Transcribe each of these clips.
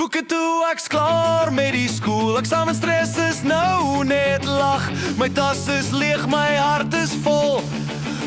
Boeke toe, ek's klaar met die skool. Eksamenstress is nou net lag. My tas is leeg, my hart is vol.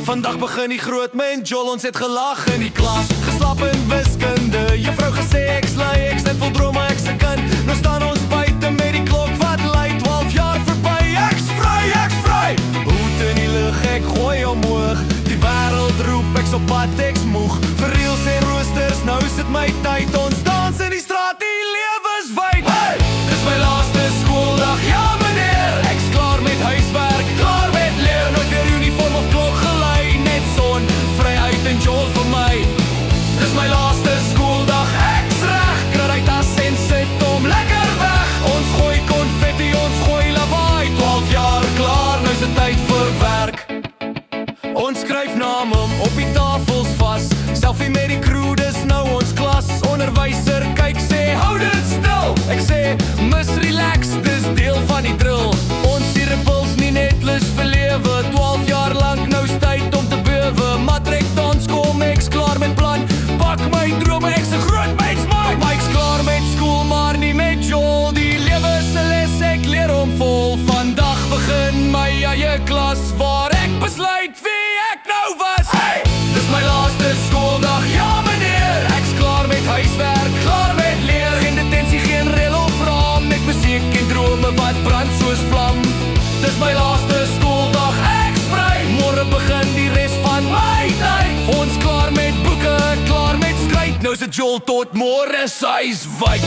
Vandag begin die groot menjol, ons het gelag in die klas. Geslap in wiskunde, juffrou gesê ek's lui, ek's net vol drome, ek's 'n kind. Nou staan ons buite met die klok wat lui, 12 jaar verby. Ek's vry, ek's vry. Hoed in die lug, ek gooi omhoog. Die wêreld roep, ek's op pad, ek's moeg. Vir reëls en roosters, nou sit my tyd. Ons dans in die straat, die lewenswyd. Hey! Dis my laaste skooldag, ja meneer. Ek's klaar met huiswerk, klaar met leer. Nooit weer uniform of klok gelei, net son, vryheid en jol vir my. Dis my laaste skooldag, ek's reg. Kry tas en sit om lekker weg. Ons gooi konfetti, ons gooi lawaai. 12 jaar klaar, nou is dit tyd vir werk. Ons skryf name op die tafels vas. Selfie met die crew, dis nou ons klas. Onderwyser kyk, sê hou dit stil. Ek sê, mis relax, dis deel van die drill. Ons die rebels nie net lus vir lewe. 12 jaar lang, nou is tyd om te bewe. Matriek dans kom, ek's klaar met plan. Pak my drome, ek's 'n groot meidsman. Ek's klaar met skool, maar nie met jol. Die lewe se les, ek leer om vol. Vandag begin my eie klas, waar ek besluit wie ek nou was. Hey! Dis my laaste skooldag, ja meneer. Ek's klaar met huiswerk, klaar met leer. Geen detensie, geen rel of raam. Met musiek en drome wat brand soos vlam. Dis my laaste skooldag, ek's vry. Môre begin die res van my tyd. Ons klaar met boeke, klaar met stryd. Nou is dit jol tot môre, sy's wyd.